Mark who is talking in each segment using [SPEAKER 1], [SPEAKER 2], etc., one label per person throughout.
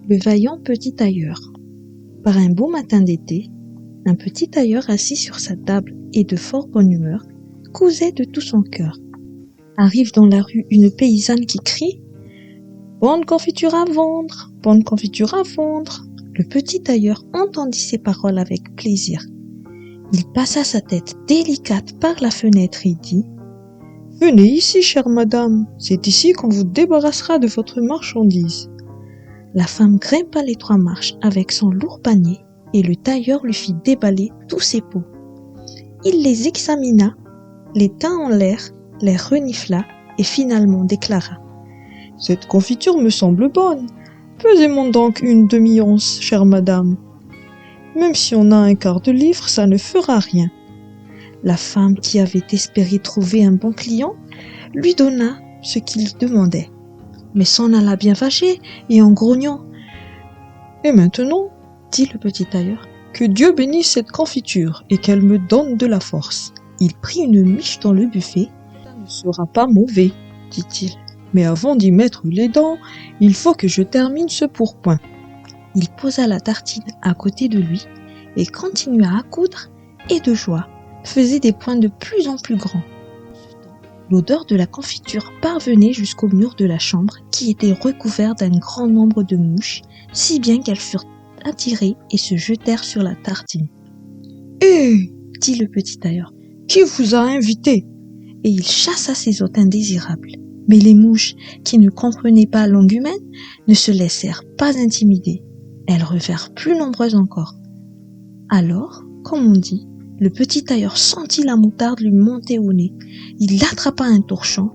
[SPEAKER 1] Le vaillant petit tailleur. Par un beau matin d'été, un petit tailleur assis sur sa table et de fort bonne humeur, cousait de tout son cœur. Arrive dans la rue une paysanne qui crie « Bonne confiture à vendre, bonne confiture à vendre !» Le petit tailleur entendit ces paroles avec plaisir. Il passa sa tête délicate par la fenêtre et dit « Venez ici, chère madame, c'est ici qu'on vous débarrassera de votre marchandise. » La femme grimpa les 3 marches avec son lourd panier et le tailleur lui fit déballer tous ses pots. Il les examina, les tint en l'air, les renifla et finalement déclara « Cette confiture me semble bonne. Pesez-moi donc une demi-once, chère madame. Même si on a un quart de livre, ça ne fera rien. » La femme, qui avait espéré trouver un bon client, lui donna ce qu'il demandait, mais s'en alla bien fâchée et en grognant. « Et maintenant, dit le petit tailleur, que Dieu bénisse cette confiture et qu'elle me donne de la force. » Il prit une miche dans le buffet. « Ça ne sera pas mauvais, dit-il, mais avant d'y mettre les dents, il faut que je termine ce pourpoint. » Il posa la tartine à côté de lui et continua à coudre et de joie faisait des points de plus en plus grands. L'odeur de la confiture parvenait jusqu'au mur de la chambre qui était recouvert d'un grand nombre de mouches, si bien qu'elles furent attirées et se jetèrent sur la tartine. « Hé !» dit le petit tailleur, « qui vous a invité ?» Et il chassa ces hôtes indésirables. Mais les mouches, qui ne comprenaient pas la langue humaine, ne se laissèrent pas intimider. Elles revinrent plus nombreuses encore. Alors, comme on dit, le petit tailleur sentit la moutarde lui monter au nez. Il attrapa un torchon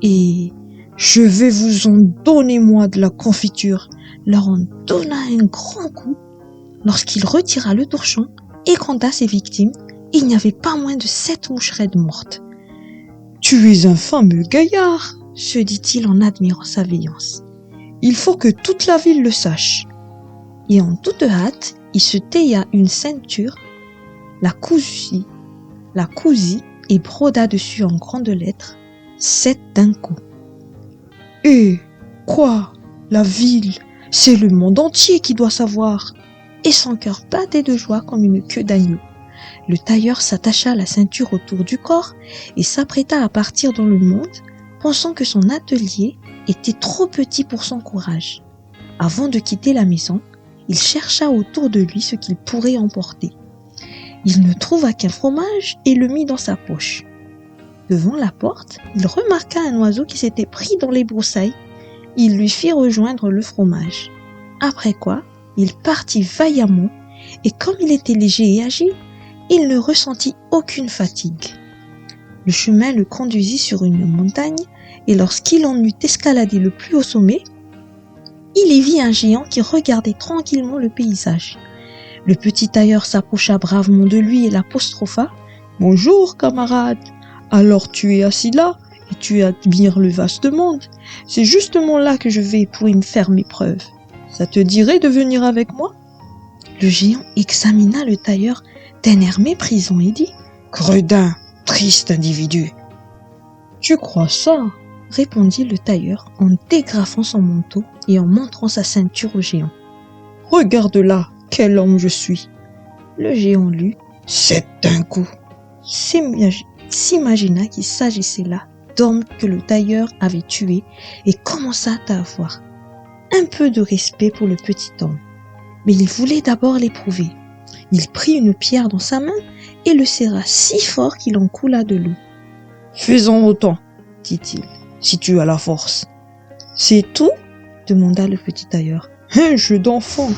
[SPEAKER 1] et « Je vais vous en donner, moi, de la confiture !» leur en donna un grand coup. Lorsqu'il retira le torchon et compta ses victimes, il n'y avait pas moins de 7 mouches raides mortes. « Tu es un fameux gaillard !» se dit-il en admirant sa vaillance. « Il faut que toute la ville le sache. » Et en toute hâte, il se taya une ceinture, la cousit et broda dessus en grandes lettres « 7 d'un coup ». « Eh, quoi, la ville, c'est le monde entier qui doit savoir !» Et son cœur battait de joie comme une queue d'agneau. Le tailleur s'attacha la ceinture autour du corps et s'apprêta à partir dans le monde, pensant que son atelier était trop petit pour son courage. Avant de quitter la maison, il chercha autour de lui ce qu'il pourrait emporter. Il ne trouva qu'un fromage et le mit dans sa poche. Devant la porte, il remarqua un oiseau qui s'était pris dans les broussailles. Il lui fit rejoindre le fromage. Après quoi, il partit vaillamment et comme il était léger et agile, il ne ressentit aucune fatigue. Le chemin le conduisit sur une montagne et lorsqu'il en eut escaladé le plus haut sommet, il y vit un géant qui regardait tranquillement le paysage. Le petit tailleur s'approcha bravement de lui et l'apostropha. « Bonjour, camarade. Alors tu es assis là et tu admires le vaste monde. C'est justement là que je vais pour y faire mes preuves. Ça te dirait de venir avec moi ?» Le géant examina le tailleur d'un air méprisant et dit « Gredin, triste individu !»« Tu crois ça ?» répondit le tailleur en dégrafant son manteau et en montrant sa ceinture au géant. « Regarde là, quel homme je suis !» Le géant lut « 7 d'un coup !» S'imagina qu'il s'agissait là d'hommes que le tailleur avait tués et commença à avoir un peu de respect pour le petit homme. Mais il voulait d'abord l'éprouver. Il prit une pierre dans sa main et le serra si fort qu'il en coula de l'eau. « Fais-en autant, dit-il, si tu as la force. »« C'est tout ?» demanda le petit tailleur. « Un jeu d'enfant !»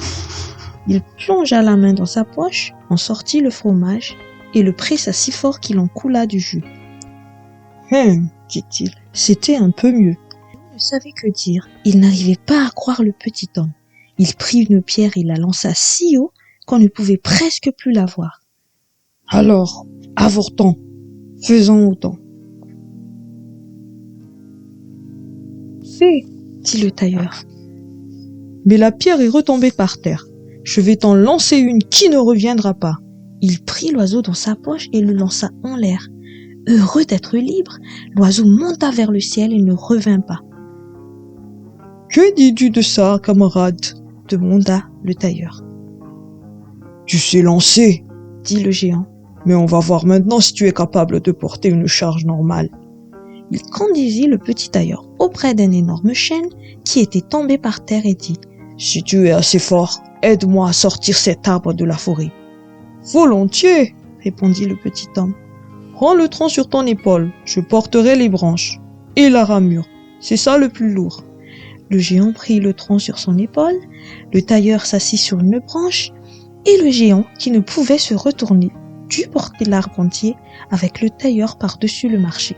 [SPEAKER 1] Il plongea la main dans sa poche, en sortit le fromage et le pressa si fort qu'il en coula du jus. « dit-il, c'était un peu mieux. » Il ne savait que dire, il n'arrivait pas à croire le petit homme. Il prit une pierre et la lança si haut qu'on ne pouvait presque plus la voir. « Alors, avortons, faisons autant. »« Fais, dit le tailleur. »« Mais la pierre est retombée par terre. Je vais t'en lancer une qui ne reviendra pas. » Il prit l'oiseau dans sa poche et le lança en l'air. Heureux d'être libre, l'oiseau monta vers le ciel et ne revint pas. « Que dis-tu de ça, camarade ?» demanda le tailleur.
[SPEAKER 2] Tu sais lancer,
[SPEAKER 1] Dit le géant.
[SPEAKER 2] mais on va voir maintenant si tu es capable de porter une charge normale.
[SPEAKER 1] Il conduisit le petit tailleur auprès d'un énorme chêne qui était tombé par terre et dit
[SPEAKER 2] « Si tu es assez fort, aide-moi à sortir cet arbre de la forêt. »« Volontiers, »
[SPEAKER 1] répondit le petit homme.
[SPEAKER 2] « Prends le tronc sur ton épaule, je porterai les branches. Et la ramure, c'est ça le plus lourd. »
[SPEAKER 1] Le géant prit le tronc sur son épaule, le tailleur s'assit sur une branche, et le géant, qui ne pouvait se retourner, dut porter l'arbre entier avec le tailleur par-dessus le marché.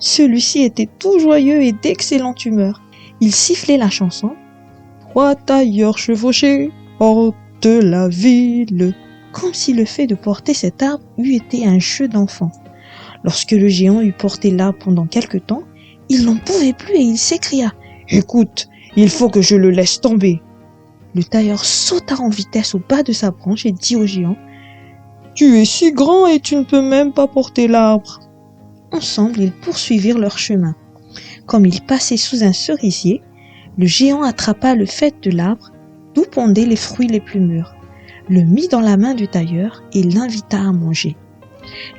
[SPEAKER 1] Celui-ci était tout joyeux et d'excellente humeur. Il sifflait la chanson.
[SPEAKER 2] « 3 tailleurs chevauchés hors de la ville. »
[SPEAKER 1] Comme si le fait de porter cet arbre eût été un jeu d'enfant. Lorsque le géant eut porté l'arbre pendant quelque temps, il n'en pouvait plus et il s'écria
[SPEAKER 2] « Écoute, il faut que je le laisse tomber. »
[SPEAKER 1] Le tailleur sauta en vitesse au bas de sa branche et dit au géant
[SPEAKER 2] « Tu es si grand et tu ne peux même pas porter l'arbre. »
[SPEAKER 1] Ensemble, ils poursuivirent leur chemin. Comme ils passaient sous un cerisier, le géant attrapa le faîte de l'arbre, d'où pendaient les fruits les plus mûrs, le mit dans la main du tailleur et l'invita à manger.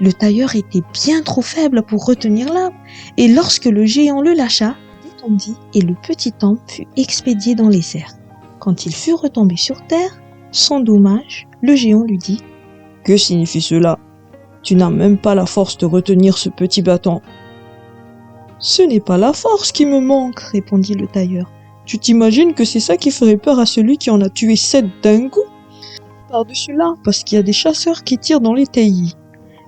[SPEAKER 1] Le tailleur était bien trop faible pour retenir l'arbre, et lorsque le géant le lâcha, il détendit et le petit homme fut expédié dans les airs. Quand il fut retombé sur terre, sans dommage, le géant lui dit
[SPEAKER 2] « Que signifie cela ? Tu n'as même pas la force de retenir ce petit bâton. »« Ce n'est pas la force qui me manque, » répondit le tailleur. « Tu t'imagines que c'est ça qui ferait peur à celui qui en a tué 7 d'un coup ? Par-dessus là, parce qu'il y a des chasseurs qui tirent dans les taillis.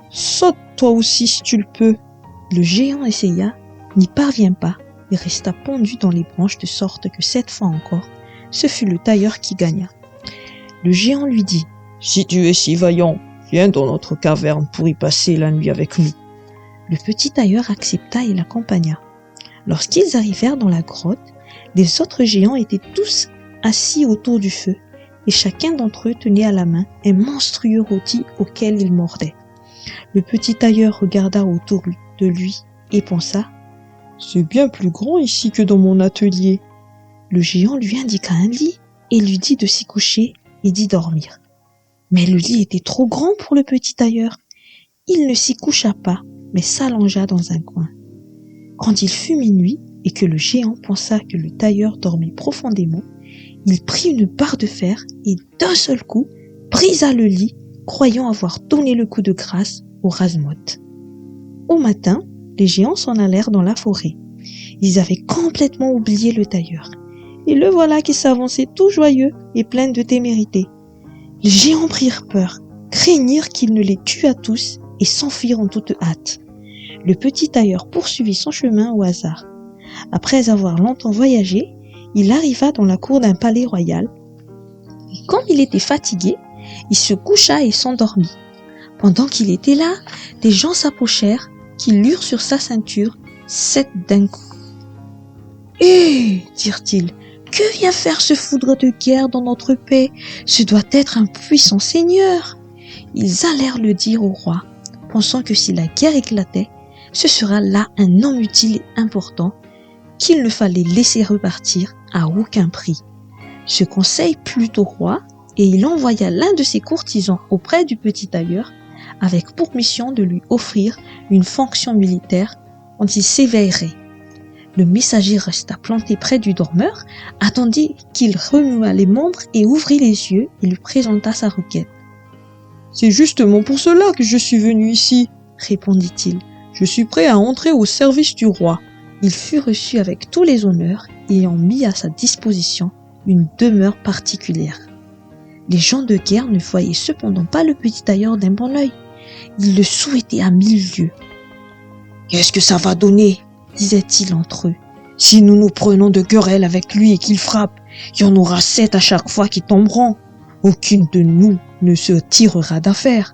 [SPEAKER 2] Saute toi aussi si tu le peux. »
[SPEAKER 1] Le géant essaya, n'y parvint pas, et resta pendu dans les branches de sorte que 7 fois encore, ce fut le tailleur qui gagna. Le géant lui dit
[SPEAKER 2] « Si tu es si vaillant, viens dans notre caverne pour y passer la nuit avec nous. »
[SPEAKER 1] Le petit tailleur accepta et l'accompagna. Lorsqu'ils arrivèrent dans la grotte, les autres géants étaient tous assis autour du feu, et chacun d'entre eux tenait à la main un monstrueux rôti auquel il mordait. Le petit tailleur regarda autour de lui et pensa
[SPEAKER 2] « C'est bien plus grand ici que dans mon atelier. »
[SPEAKER 1] Le géant lui indiqua un lit et lui dit de s'y coucher et d'y dormir. Mais le lit était trop grand pour le petit tailleur. Il ne s'y coucha pas, mais s'allongea dans un coin. Quand il fut minuit et que le géant pensa que le tailleur dormait profondément, il prit une barre de fer et d'un seul coup brisa le lit, croyant avoir donné le coup de grâce au rase-motte. Au matin, les géants s'en allèrent dans la forêt. Ils avaient complètement oublié le tailleur. Et le voilà qui s'avançait tout joyeux et plein de témérité. Les géants prirent peur, craignirent qu'il ne les tuât tous et s'enfuirent en toute hâte. Le petit tailleur poursuivit son chemin au hasard. Après avoir longtemps voyagé, il arriva dans la cour d'un palais royal. Et comme il était fatigué, il se coucha et s'endormit. Pendant qu'il était là, des gens s'approchèrent, qui lurent sur sa ceinture 7 d'un coup. « Hé !» dirent-ils, « que vient faire ce foudre de guerre dans notre paix ? Ce doit être un puissant seigneur. » Ils allèrent le dire au roi, pensant que si la guerre éclatait, ce sera là un homme utile et important qu'il ne fallait laisser repartir à aucun prix. Ce conseil plut au roi et il envoya l'un de ses courtisans auprès du petit tailleur avec pour mission de lui offrir une fonction militaire quand il s'éveillerait. Le messager resta planté près du dormeur, attendit qu'il remua les membres et ouvrit les yeux et lui présenta sa requête.
[SPEAKER 2] « C'est justement pour cela que je suis venu ici, » répondit-il. « Je suis prêt à entrer au service du roi. »
[SPEAKER 1] Il fut reçu avec tous les honneurs et en mit à sa disposition une demeure particulière. Les gens de guerre ne voyaient cependant pas le petit tailleur d'un bon œil. Ils le souhaitaient à 1000 lieues.
[SPEAKER 2] « Qu'est-ce que ça va donner ?»
[SPEAKER 1] disaient-ils entre eux.
[SPEAKER 2] « Si nous nous prenons de querelle avec lui et qu'il frappe, il y en aura 7 à chaque fois qui tomberont. Aucune de nous ne se tirera d'affaire. »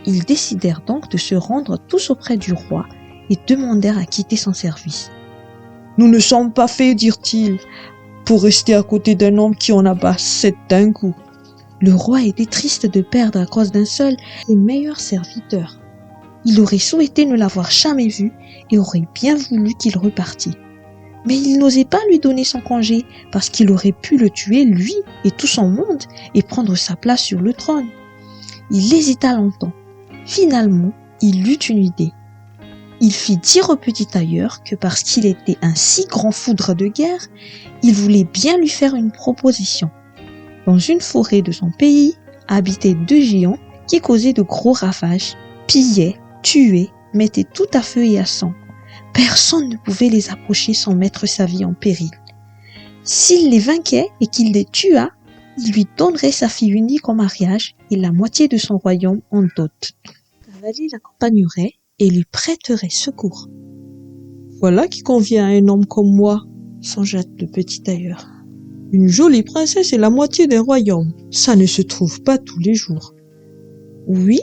[SPEAKER 1] Ils décidèrent donc de se rendre tous auprès du roi et demandèrent à quitter son service.
[SPEAKER 2] « Nous ne sommes pas faits, dirent-ils, pour rester à côté d'un homme qui en abat 7 d'un coup. »
[SPEAKER 1] Le roi était triste de perdre à cause d'un seul des meilleurs serviteurs. Il aurait souhaité ne l'avoir jamais vu et aurait bien voulu qu'il repartît. Mais il n'osait pas lui donner son congé, parce qu'il aurait pu le tuer, lui et tout son monde, et prendre sa place sur le trône. Il hésita longtemps. Finalement, il eut une idée. Il fit dire au petit tailleur que parce qu'il était un si grand foudre de guerre, il voulait bien lui faire une proposition. Dans une forêt de son pays, habitaient 2 géants qui causaient de gros ravages, pillaient, tuaient, mettaient tout à feu et à sang. Personne ne pouvait les approcher sans mettre sa vie en péril. S'il les vainquait et qu'il les tua, il lui donnerait sa fille unique en mariage et la moitié de son royaume en dot. Le cavalier l'accompagnerait et lui prêterait secours.
[SPEAKER 2] Voilà qui convient à un homme comme moi,
[SPEAKER 1] Songea le petit tailleur.
[SPEAKER 2] Une jolie princesse et la moitié d'un royaume, ça ne se trouve pas tous les jours.
[SPEAKER 1] Oui,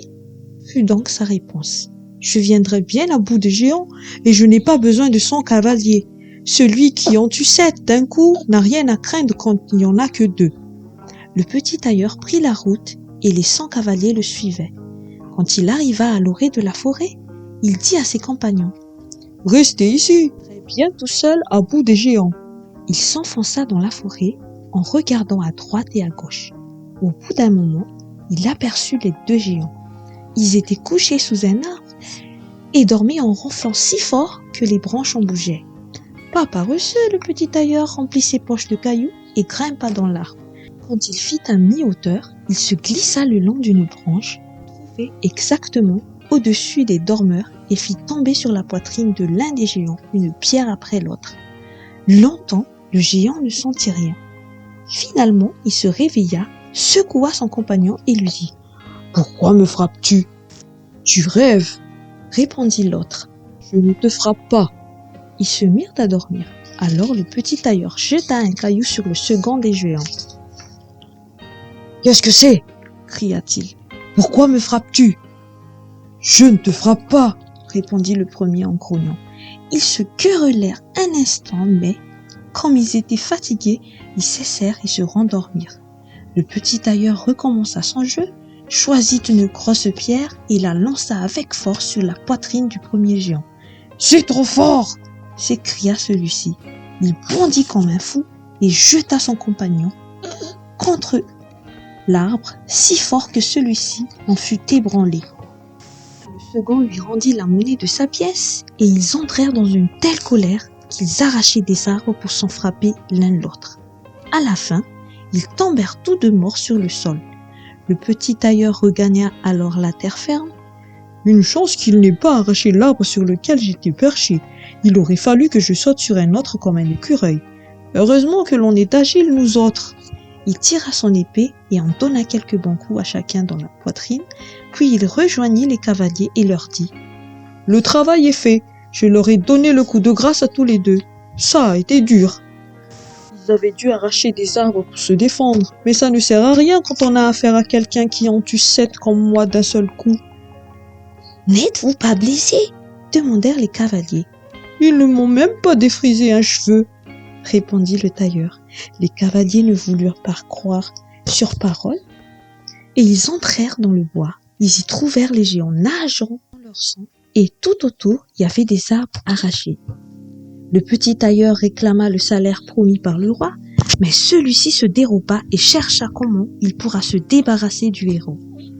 [SPEAKER 1] fut donc sa réponse.
[SPEAKER 2] Je viendrai bien à bout des géants et je n'ai pas besoin de 100 cavaliers. Celui qui en tue 7 d'un coup n'a rien à craindre quand il n'y en a que 2.
[SPEAKER 1] Le petit tailleur prit la route et les 100 cavaliers le suivaient. Quand il arriva à l'orée de la forêt, il dit à ses compagnons :
[SPEAKER 2] « Restez ici, bien tout seul à bout des géants. »
[SPEAKER 1] Il s'enfonça dans la forêt en regardant à droite et à gauche. Au bout d'un moment, il aperçut les 2 géants. Ils étaient couchés sous un arbre et dormaient en ronflant si fort que les branches en bougeaient. Pas paresseux, le petit tailleur remplit ses poches de cailloux et grimpa dans l'arbre. Quand il fit un mi-hauteur, il se glissa le long d'une branche, trouvée exactement au-dessus des dormeurs et fit tomber sur la poitrine de l'un des géants une pierre après l'autre. Longtemps, le géant ne sentit rien. Finalement, il se réveilla, secoua son compagnon et lui dit :
[SPEAKER 2] « Pourquoi me frappes-tu ? » ?»« Tu rêves, »
[SPEAKER 1] répondit l'autre.
[SPEAKER 2] « Je ne te frappe pas. »
[SPEAKER 1] Ils se mirent à dormir. Alors le petit tailleur jeta un caillou sur le second des géants.
[SPEAKER 2] « Qu'est-ce que c'est ? »
[SPEAKER 1] cria-t-il.
[SPEAKER 2] « Pourquoi me frappes-tu ? » ?»« Je ne te frappe pas, »
[SPEAKER 1] répondit le premier en grognant. Ils se querellèrent un instant, mais, comme ils étaient fatigués, ils cessèrent et se rendormirent. Le petit tailleur recommença son jeu, choisit une grosse pierre et la lança avec force sur la poitrine du premier géant.
[SPEAKER 2] « C'est trop fort !»
[SPEAKER 1] s'écria celui-ci. Il bondit comme un fou et jeta son compagnon contre l'arbre si fort que celui-ci en fut ébranlé. Le second lui rendit la monnaie de sa pièce et ils entrèrent dans une telle colère qu'ils arrachaient des arbres pour s'en frapper l'un l'autre. À la fin, ils tombèrent tous 2 morts sur le sol. Le petit tailleur regagna alors la terre ferme.
[SPEAKER 2] « Une chance qu'il n'ait pas arraché l'arbre sur lequel j'étais perché. Il aurait fallu que je saute sur un autre comme un écureuil. Heureusement que l'on est agile, nous autres. »
[SPEAKER 1] Il tira son épée et en donna quelques bons coups à chacun dans la poitrine, puis il rejoignit les cavaliers et leur dit :
[SPEAKER 2] « Le travail est fait. Je leur ai donné le coup de grâce à tous les 2. Ça a été dur. Ils avaient dû arracher des arbres pour se défendre, mais ça ne sert à rien quand on a affaire à quelqu'un qui en tue 7 comme moi d'un seul coup. »«
[SPEAKER 1] N'êtes-vous pas blessé ? » demandèrent les cavaliers.
[SPEAKER 2] « Ils ne m'ont même pas défrisé un cheveu, »
[SPEAKER 1] répondit le tailleur. Les cavaliers ne voulurent pas croire sur parole et ils entrèrent dans le bois. Ils y trouvèrent les géants nageant dans leur sang et tout autour il y avait des arbres arrachés. Le petit tailleur réclama le salaire promis par le roi, mais celui-ci se déroba et chercha comment il pourra se débarrasser du héros.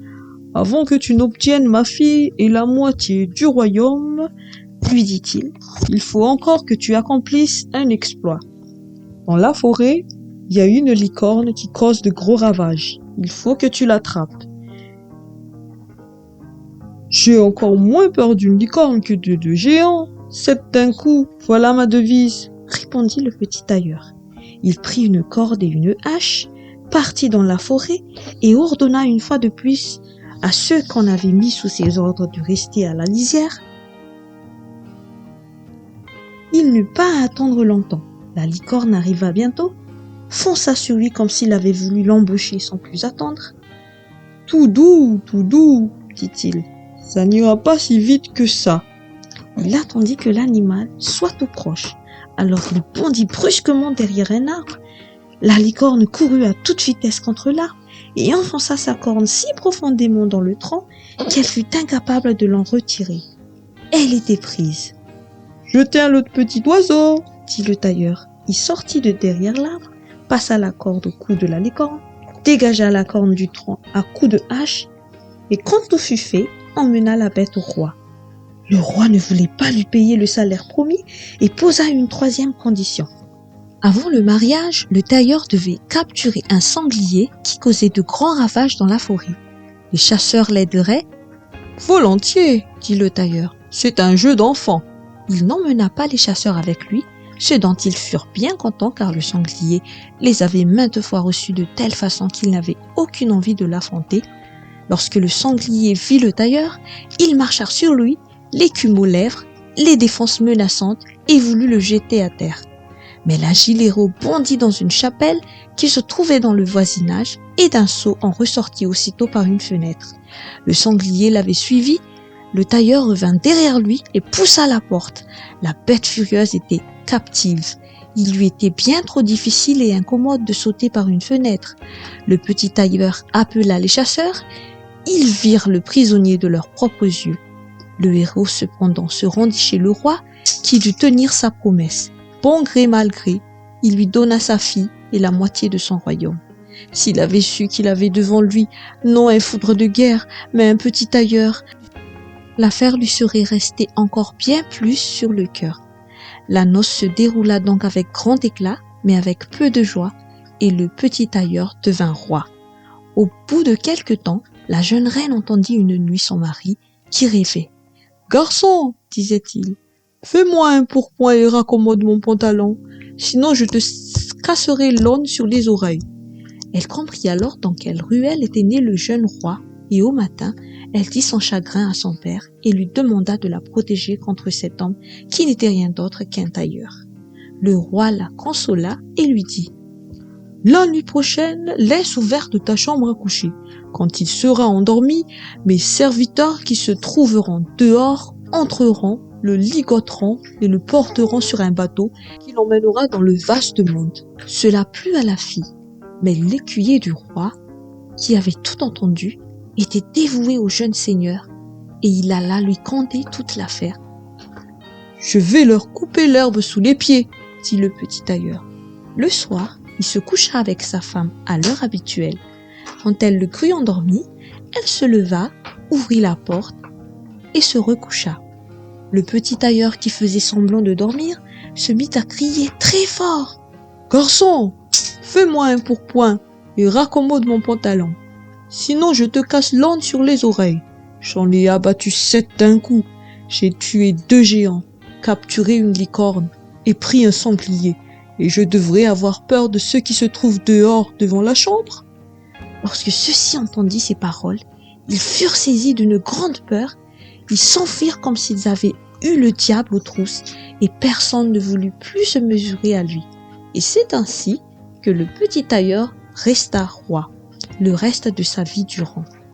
[SPEAKER 2] « Avant que tu n'obtiennes ma fille et la moitié du royaume,
[SPEAKER 1] lui dit-il,
[SPEAKER 2] il faut encore que tu accomplisses un exploit. Dans la forêt, il y a une licorne qui cause de gros ravages. Il faut que tu l'attrapes. » « J'ai encore moins peur d'une licorne que de 2 géants. 7 d'un coup, voilà ma devise, »
[SPEAKER 1] répondit le petit tailleur. Il prit une corde et une hache, partit dans la forêt et ordonna une fois de plus à ceux qu'on avait mis sous ses ordres de rester à la lisière. Il n'eut pas à attendre longtemps. La licorne arriva bientôt, fonça sur lui comme s'il avait voulu l'embaucher sans plus attendre.
[SPEAKER 2] « tout doux, dit-il. Ça n'ira pas si vite que ça. »
[SPEAKER 1] Il attendit que l'animal soit tout proche. Alors il bondit brusquement derrière un arbre. La licorne courut à toute vitesse contre l'arbre et enfonça sa corne si profondément dans le tronc qu'elle fut incapable de l'en retirer. Elle était prise.
[SPEAKER 2] « Je tiens l'autre petit oiseau, »
[SPEAKER 1] dit le tailleur. Il sortit de derrière l'arbre, passa la corde au cou de la licorne, dégagea la corne du tronc à coups de hache, et quand tout fut fait, emmena la bête au roi. Le roi ne voulait pas lui payer le salaire promis et posa une troisième condition. Avant le mariage, le tailleur devait capturer un sanglier qui causait de grands ravages dans la forêt. Les chasseurs l'aideraient.
[SPEAKER 2] Volontiers, dit le tailleur, c'est un jeu d'enfant.
[SPEAKER 1] Il n'emmena pas les chasseurs avec lui, ce dont ils furent bien contents car le sanglier les avait maintes fois reçus de telle façon qu'ils n'avaient aucune envie de l'affronter. Lorsque le sanglier vit le tailleur, il marcha sur lui, l'écume aux lèvres, les défenses menaçantes et voulut le jeter à terre. Mais l'agile héros bondit dans une chapelle qui se trouvait dans le voisinage et d'un saut en ressortit aussitôt par une fenêtre. Le sanglier l'avait suivi, le tailleur revint derrière lui et poussa la porte. La bête furieuse était captive. Il lui était bien trop difficile et incommode de sauter par une fenêtre. Le petit tailleur appela les chasseurs. Ils virent le prisonnier de leurs propres yeux. Le héros cependant se rendit chez le roi qui dut tenir sa promesse. Bon gré mal gré, il lui donna sa fille et la moitié de son royaume. S'il avait su qu'il avait devant lui non un foudre de guerre, mais un petit tailleur, l'affaire lui serait restée encore bien plus sur le cœur. La noce se déroula donc avec grand éclat, mais avec peu de joie, et le petit tailleur devint roi. Au bout de quelque temps, la jeune reine entendit une nuit son mari qui rêvait.
[SPEAKER 2] « Garçon, disait-il, fais-moi un pourpoint et raccommode mon pantalon, sinon je te casserai l'aune sur les oreilles. »
[SPEAKER 1] Elle comprit alors dans quelle ruelle était né le jeune roi, et au matin, elle dit son chagrin à son père et lui demanda de la protéger contre cet homme qui n'était rien d'autre qu'un tailleur. Le roi la consola et lui dit «
[SPEAKER 2] La nuit prochaine, laisse ouverte ta chambre à coucher. Quand il sera endormi, mes serviteurs qui se trouveront dehors entreront, le ligoteront et le porteront sur un bateau qui l'emmènera dans le vaste monde. »
[SPEAKER 1] Cela plut à la fille, mais l'écuyer du roi, qui avait tout entendu, était dévoué au jeune seigneur et il alla lui conter toute l'affaire.
[SPEAKER 2] « Je vais leur couper l'herbe sous les pieds, dit le petit tailleur.
[SPEAKER 1] Le soir, il se coucha avec sa femme à l'heure habituelle. Quand elle le crut endormi, elle se leva, ouvrit la porte et se recoucha. Le petit tailleur qui faisait semblant de dormir se mit à crier très fort.
[SPEAKER 2] « Garçon, fais-moi un pourpoint et raccommode mon pantalon. Sinon je te casse l'aune sur les oreilles. J'en ai abattu 7 d'un coup. J'ai tué 2 géants, capturé une licorne et pris un sanglier. Et je devrais avoir peur de ceux qui se trouvent dehors devant la chambre. »
[SPEAKER 1] Lorsque ceux-ci entendirent ces paroles, ils furent saisis d'une grande peur. Ils s'enfuirent comme s'ils avaient eu le diable aux trousses et personne ne voulut plus se mesurer à lui. Et c'est ainsi que le petit tailleur resta roi le reste de sa vie durant.